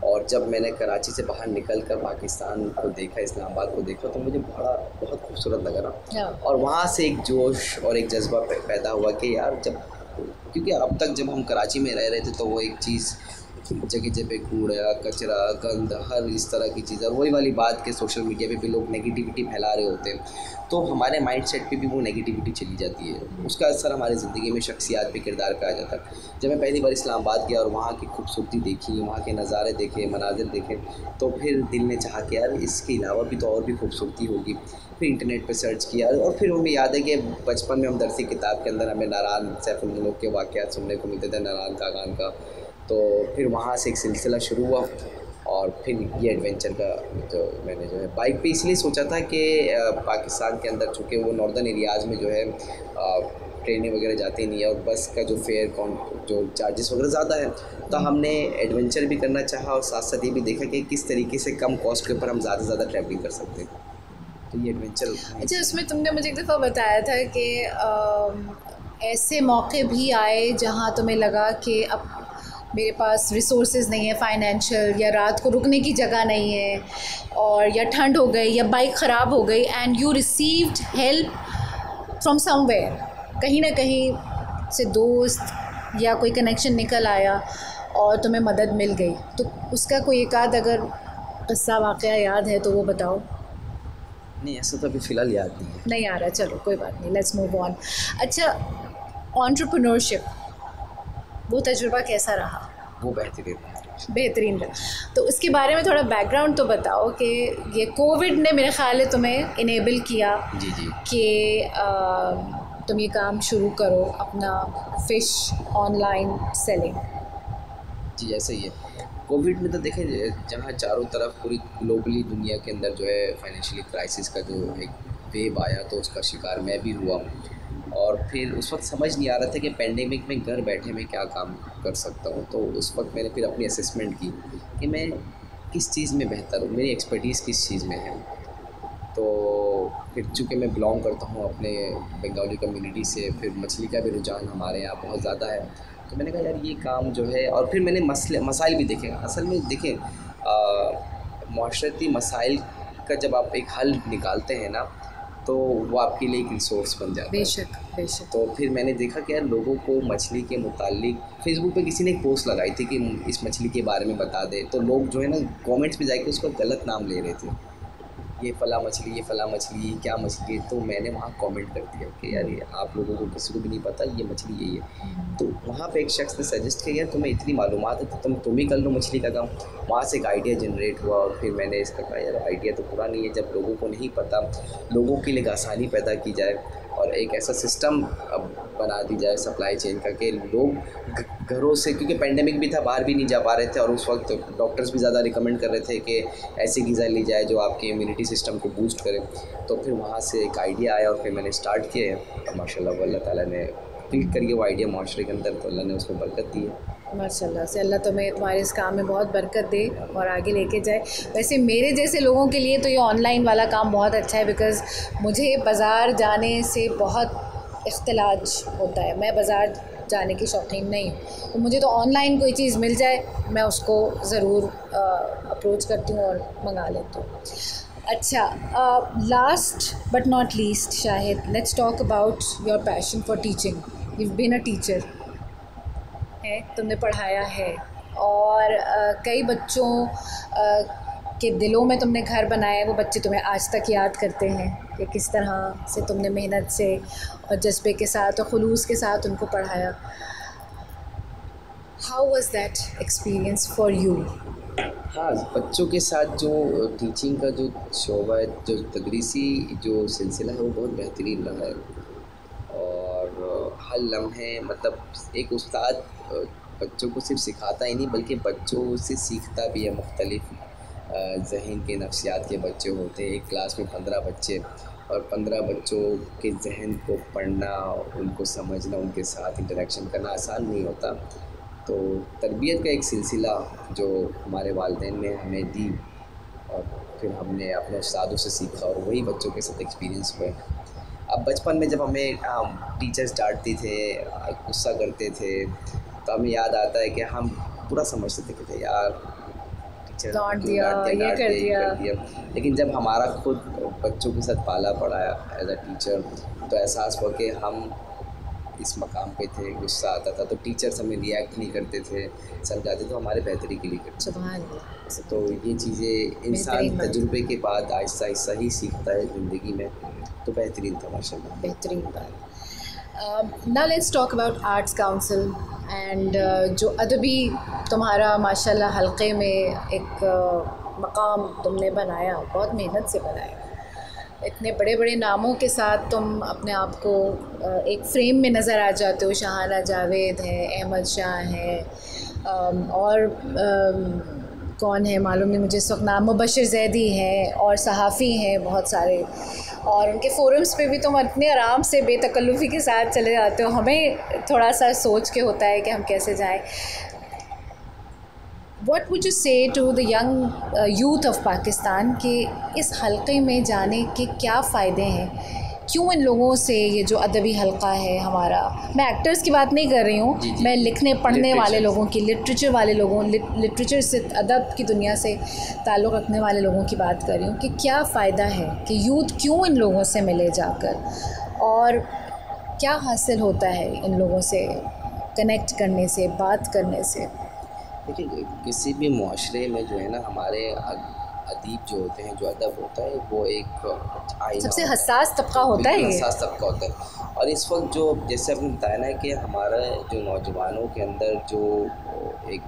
और जब मैंने कराची से बाहर निकल कर पाकिस्तान को देखा, इस्लामाबाद को देखा, तो मुझे बहुत खूबसूरत लगा ना. और वहाँ से एक जोश और एक जज्बा पैदा हुआ कि यार, क्योंकि अब तक जब हम कराची में रह रहे थे तो वो एक चीज़ जगह जगह कूड़ा कचरा गंद हर इस तरह की चीज़, और वही वाली बात के सोशल मीडिया पे भी लोग नेगेटिविटी फैला रहे होते हैं, तो हमारे माइंडसेट पे भी वो नेगेटिविटी चली जाती है। उसका असर हमारी ज़िंदगी में शख्सियात पे, किरदार पे आ जाता है। जब मैं पहली बार इस्लामाबाद गया और वहाँ की खूबसूरती देखी, वहाँ के नज़ारे देखे, मनाजिर देखे, तो फिर दिल ने चाहा कि यार इसके अलावा भी तो और भी खूबसूरती होगी। फिर इंटरनेट पे सर्च किया, और फिर हमें याद है कि बचपन में हम दरसी किताब के अंदर हमें नारायण सैफुल मुल्क के वाक़यात सुनने को मिलते थे, नारायण कागान का। तो फिर वहाँ से एक सिलसिला शुरू हुआ, और फिर ये एडवेंचर का मैंने जो है बाइक पे इसलिए सोचा था कि पाकिस्तान के अंदर चूँकि वो नॉर्दर्न एरियाज़ में जो है ट्रेनें वगैरह जाती नहीं है, और बस का जो फेयर जो चार्जेस वगैरह ज़्यादा है, तो हमने एडवेंचर भी करना चाहा और साथ साथ ये भी देखा कि किस तरीके से कम कॉस्ट के ऊपर हम ज़्यादा से ज़्यादा ट्रैवलिंग कर सकते हैं। तो ये एडवेंचर।
अच्छा, उसमें तुमने मुझे एक दफ़ा बताया था कि ऐसे मौके भी आए जहाँ तुम्हें लगा कि अब मेरे पास रिसोर्सेज नहीं है फाइनेंशियल, या रात को रुकने की जगह नहीं है, और या ठंड हो गई या बाइक ख़राब हो गई, and you received help from somewhere, कहीं ना कहीं से दोस्त या कोई कनेक्शन निकल आया और तुम्हें मदद मिल गई। तो उसका कोई एक आध अगर किस्सा वाक़या याद है तो वो बताओ।
नहीं, ऐसा तो अभी फ़िलहाल याद नहीं
आ रहा, चलो कोई बात नहीं, लेट्स मूव ऑन। अच्छा, एंटरप्रेन्योरशिप, वो तजुर्बा कैसा रहा?
वो बेहतरीन
रहा। तो उसके बारे में थोड़ा बैकग्राउंड तो बताओ कि ये कोविड ने मेरे ख्याल है तुम्हें इनेबल किया
जी
कि तुम ये काम शुरू करो, अपना फ़िश ऑनलाइन सेलिंग।
जी, ऐसा ही है। कोविड में तो देखें, जहाँ चारों तरफ पूरी ग्लोबली दुनिया के अंदर जो है फाइनेंशियली क्राइसिस का जो एक वेव आया, तो उसका शिकार मैं भी हुआ। और फिर उस वक्त समझ नहीं आ रहा था कि पेंडेमिक में घर बैठे मैं क्या काम कर सकता हूँ। तो उस वक्त मैंने फिर अपनी असेसमेंट की कि मैं किस चीज़ में बेहतर हूँ, मेरी एक्सपर्टीज़ किस चीज़ में है। तो फिर चूँकि मैं बिलोंग करता हूँ अपने बंगाली कम्युनिटी से, फिर मछली का भी रुझान हमारे यहाँ बहुत ज़्यादा है, तो मैंने कहा यार ये काम जो है। और फिर मैंने मसाइल भी देखे। असल में देखें, माशरती मसाइल का जब आप एक हल निकालते हैं ना, तो वो आपके लिए एक रिसोर्स बन जाता है।
बेशक।
तो फिर मैंने देखा कि यार लोगों को मछली के मुतालिक फेसबुक पे किसी ने एक पोस्ट लगाई थी कि इस मछली के बारे में बता दे, तो लोग जो है ना कमेंट्स पे जाके उसका गलत नाम ले रहे थे, ये फ़ला मछली, क्या मछली है। तो मैंने वहाँ कमेंट कर दिया कि यार ये आप लोगों को किसी को भी नहीं पता ये मछली यही है। तो वहाँ पे एक शख्स ने सजेस्ट किया यार तुम्हें इतनी मालूमात है तो तुम ही कर लो मछली का काम। वहाँ से एक आइडिया जनरेट हुआ, और फिर मैंने इसका कहा यार आइडिया तो पूरा नहीं है, जब लोगों को नहीं पता, लोगों के लिए आसानी पैदा की जाए और एक ऐसा सिस्टम बना दी जाए सप्लाई चेन का कि लोग घरों से, क्योंकि पेंडेमिक भी था, बाहर भी नहीं जा पा रहे थे, और उस वक्त डॉक्टर्स भी ज़्यादा रिकमेंड कर रहे थे कि ऐसी ग़िज़ा ली जाए जो आपके इम्यूनिटी सिस्टम को बूस्ट करे। तो फिर वहाँ से एक आइडिया आया और फिर मैंने स्टार्ट किया, और माशाल्लाह अल्लाह ताला ने क्लिक करिए वो आइडिया माशरे के अंदर, तो अल्लाह ने उसमें बरकत दी है।
माशाल्लाह से, अल्लाह तुम्हारे इस काम में बहुत बरकत दे और आगे लेके जाए। वैसे मेरे जैसे लोगों के लिए तो ये ऑनलाइन वाला काम बहुत अच्छा है, बिकॉज़ मुझे बाज़ार जाने से बहुत इख्तिलाज होता है, मैं बाज़ार जाने की शौकीन नहीं हूँ। तो मुझे तो ऑनलाइन कोई चीज़ मिल जाए मैं उसको ज़रूर अप्रोच करती हूँ और मंगा लेती हूँ। अच्छा, last but not least Shahid, let's talk about your passion for teaching. You have been a teacher है, तुमने पढ़ाया है, और कई बच्चों के दिलों में तुमने घर बनाया, वो बच्चे तुम्हें आज तक याद करते हैं कि किस तरह से तुमने मेहनत से और जज्बे के साथ और खुलूस के साथ उनको पढ़ाया। How was that experience for you?
हाँ, बच्चों के साथ जो टीचिंग का जो शोबा है, जो तदरीसी जो सिलसिला है, वो बहुत बेहतरीन रहा है। और हर लम्हे मतलब एक उस्ताद बच्चों को सिर्फ सिखाता ही नहीं बल्कि बच्चों से सीखता भी है। मुख्तलिफ़ ज़हन के नफ्सियात के बच्चे होते हैं। एक क्लास में 15 बच्चे, और 15 बच्चों के जहन को पढ़ना, उनको समझना, उनके साथ इंटरेक्शन करना आसान नहीं होता। तो तरबियत का एक सिलसिला जो हमारे वालिदैन ने हमें दी, और फिर हमने अपने उस्तादों से सीखा, और वही बच्चों के साथ एक्सपीरियंस हुए। अब बचपन में जब हमें टीचर्स डांटते थे, गुस्सा करते थे, तो हमें याद आता है कि हम पूरा समझते थे कि यार टीचर
डांट दिया, ये कर दिया।
लेकिन जब हमारा खुद बच्चों के साथ पाला पड़ा एज अ टीचर, तो एहसास हुआ कि हम इस मकाम पे थे, गुस्सा आता था तो टीचर्स हमें रिएक्ट नहीं करते थे, समझाते तो हमारे बेहतरी के लिए करते।
सुभान अल्लाह।
तो ये चीज़ें इंसान तजुर्बे के बाद आहिस्ता आहिस्ता ही सीखता है ज़िंदगी में, तो बेहतरीन था माशाल्लाह।
बेहतरीन बात। Now let's talk about arts council and जो अदबी तुम्हारा माशाल्लाह हल्के में एक मकाम तुमने बनाया, बहुत मेहनत से बनाया, इतने बड़े बड़े नामों के साथ तुम अपने आप को एक फ्रेम में नज़र आ जाते हो। शहाना जावेद है, अहमद शाह है, और कौन है मालूम नहीं मुझे इस वक्त नाम, मुबशिर ज़ैदी है, और सहाफ़ी हैं बहुत सारे, और उनके फोरम्स पे भी तुम इतने आराम से बेतकल्लुफ़ी के साथ चले जाते हो। हमें थोड़ा सा सोच के होता है कि हम कैसे जाएं। What would you say to the young youth of Pakistan कि इस हल्के में जाने के क्या फ़ायदे हैं? क्यों इन लोगों से ये जो अदबी हल्का है हमारा, मैं एक्टर्स की बात नहीं कर रही हूँ, मैं लिखने पढ़ने वाले लोगों की, लिटरेचर वाले लोगों, लिटरेचर से अदब की दुनिया से ताल्लुक़ रखने वाले लोगों की बात कर रही हूँ कि क्या फ़ायदा है कि यूथ क्यों इन लोगों से मिले जाकर, और क्या हासिल होता है इन लोगों से कनेक्ट करने से, बात करने से?
देखिए, किसी भी मुआशरे में जो है ना, हमारे अदीब जो होते हैं, जो अदब होता है, वो एक आईना
सबसे हसास तबका होता है,
हसास तबका होता है। और इस वक्त जो जैसे आपने बताया ना कि हमारा जो नौजवानों के अंदर जो एक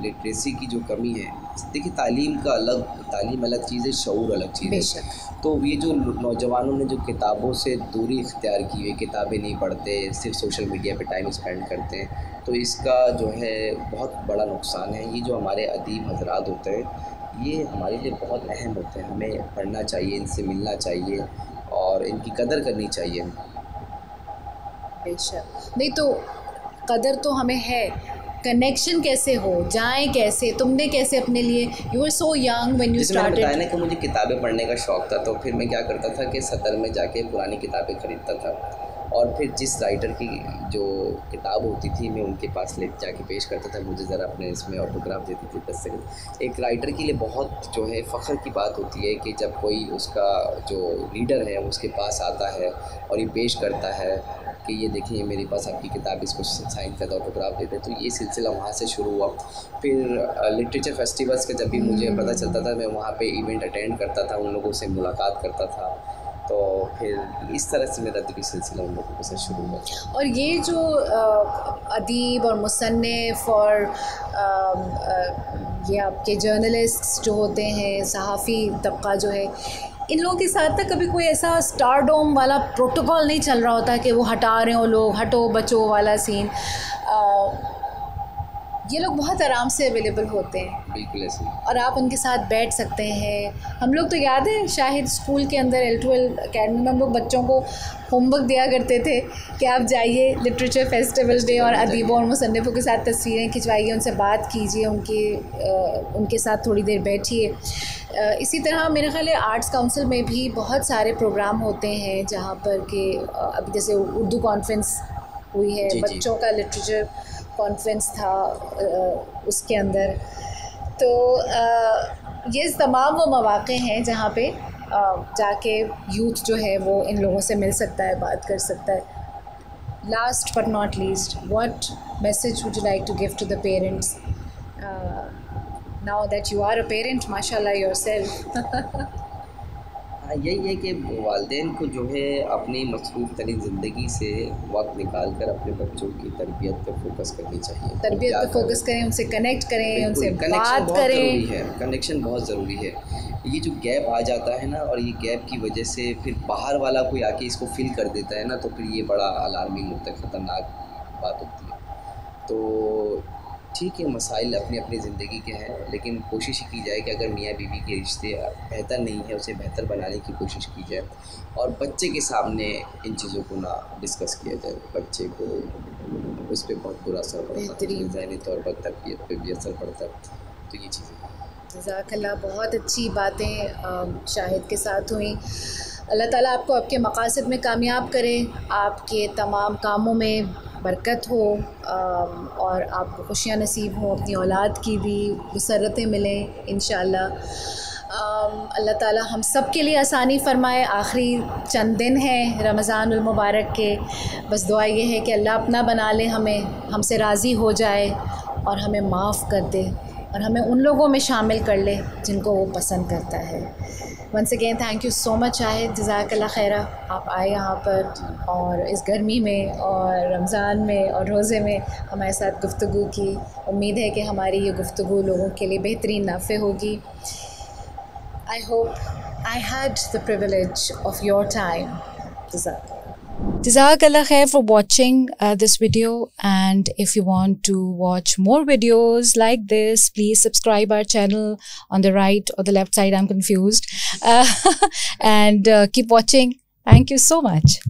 लिटरेसी की जो कमी है, देखिए तालीम अलग चीज़ है, शऊर अलग चीज़ है। तो ये जो नौजवानों ने जो किताबों से दूरी इख्तियार की हुई, किताबें नहीं पढ़ते, सिर्फ सोशल मीडिया पे टाइम स्पेंड करते हैं, तो इसका जो है बहुत बड़ा नुकसान है। ये जो हमारे अदीब हजरात होते हैं, ये हमारे लिए बहुत अहम होते हैं, हमें पढ़ना चाहिए, इनसे मिलना चाहिए और इनकी कदर करनी चाहिए।
बेशक, नहीं तो कदर तो हमें है, कनेक्शन कैसे हो, जाएं कैसे, तुमने कैसे अपने लिए, you were so young when you started.
बताया ना कि मुझे किताबें पढ़ने का शौक़ था, तो फिर मैं क्या करता था कि सदर में जाके पुरानी किताबें ख़रीदता था, और फिर जिस राइटर की जो किताब होती थी मैं उनके पास ले जाके पेश करता था, मुझे ज़रा अपने इसमें ऑटोग्राफ देती थी 10 सेकंड। एक राइटर के लिए बहुत जो है फ़ख्र की बात होती है कि जब कोई उसका जो रीडर है उसके पास आता है और ये पेश करता है कि ये देखिए मेरे पास आपकी किताब, इसको साइन कर दो, ऑटोग्राफ देते। तो ये सिलसिला वहाँ से शुरू हुआ। फिर लिटरेचर फेस्टिवल्स का जब भी मुझे पता चलता था, मैं वहाँ पे इवेंट अटेंड करता था, उन लोगों से मुलाकात करता था, तो फिर इस तरह से मेरा अदबी सिलसिला उन लोगों से शुरू हुआ।
और ये जो अदीब और मुसन्निफ़ और ये आपके जर्नलिस्ट जो होते हैं, सहाफ़ी तबका जो है, इन लोगों के साथ ना कभी कोई ऐसा स्टारडोम वाला प्रोटोकॉल नहीं चल रहा होता कि वो हटा रहे हो लोग, हटो बचो वाला सीन। ये लोग बहुत आराम से अवेलेबल होते हैं,
बिल्कुल ऐसे,
और आप उनके साथ बैठ सकते हैं। हम लोग तो याद है शाहिद स्कूल के अंदर L12 अकेडमी में हम लोग बच्चों को होमवर्क दिया करते थे कि आप जाइए लिटरेचर फेस्टिवल डे और अदीबों और मुसन्निफ़ों के साथ तस्वीरें खिंचवाइए, उनसे बात कीजिए, उनके साथ थोड़ी देर बैठिए। इसी तरह मेरे ख़्याल है आर्ट्स काउंसिल में भी बहुत सारे प्रोग्राम होते हैं जहाँ पर कि अभी जैसे उर्दू कॉन्फ्रेंस हुई है, बच्चों का लिटरेचर कॉन्फ्रेंस था उसके अंदर। तो ये तमाम वो मौक़े हैं जहाँ पे जाके यूथ जो है वो इन लोगों से मिल सकता है, बात कर सकता है। Last but not least, what message would you like to give to the parents now that you are a parent माशाल्लाह योरसेल्फ?
यही है कि वालिदैन को जो है अपनी मसरूफ़ तरीन ज़िंदगी से वक्त निकाल कर अपने बच्चों की तरबियत पर फोकस करनी चाहिए।
तरबियत पर फोकस करें, उनसे कनेक्ट करें, उनसे बात करें।
कनेक्शन बहुत ज़रूरी है। ये जो गैप आ जाता है ना, और ये गैप की वजह से फिर बाहर वाला कोई आके इसको फिल कर देता है ना, तो फिर ये बड़ा अलार्मिंग होता है, ख़तरनाक बात होती है। तो ठीक है, मसाइल अपनी अपनी ज़िंदगी के हैं, लेकिन कोशिश की जाए कि अगर मियाँ बीवी के रिश्ते बेहतर नहीं है, उसे बेहतर बनाने की कोशिश की जाए, और बच्चे के सामने इन चीज़ों को ना डिस्कस किया जाए। बच्चे को उस पर बहुत बुरा असर पड़ता है, ज़हनी तौर पर तरबियत पे भी असर पड़ता है। तो ये चीज़ें
जज़ाकल्लाह, बहुत अच्छी बातें शाहिद के साथ हुई। अल्लाह ताला आपको आपके मक़ासद में कामयाब करे, आपके तमाम कामों में बरकत हो, और आपको खुशियाँ नसीब हों, अपनी औलाद की भी मुसर्रतें मिलें इंशाअल्लाह। अल्लाह ताला हम सब के लिए आसानी फ़रमाए। आखिरी चंद दिन हैं रमज़ानुल मुबारक के, बस दुआ ये है कि अल्लाह अपना बना ले हमें, हमसे राज़ी हो जाए और हमें माफ़ कर दे और हमें उन लोगों में शामिल कर ले जिनको वो पसंद करता है। Once again thank you so much Shahid, जज़ाकल्लाह खैरा, आप आए यहाँ पर और इस गर्मी में और रमज़ान में और रोज़े में हमारे साथ गुफ्तगू की। उम्मीद है कि हमारी ये गुफ्तगू लोगों के लिए बेहतरीन नाफ़े होगी। I hope I had the privilege of your time. Jazakallah khair for watching this video, and if you want to watch more videos like this, please subscribe our channel on the right or the left side, I'm confused, and keep watching. Thank you so much.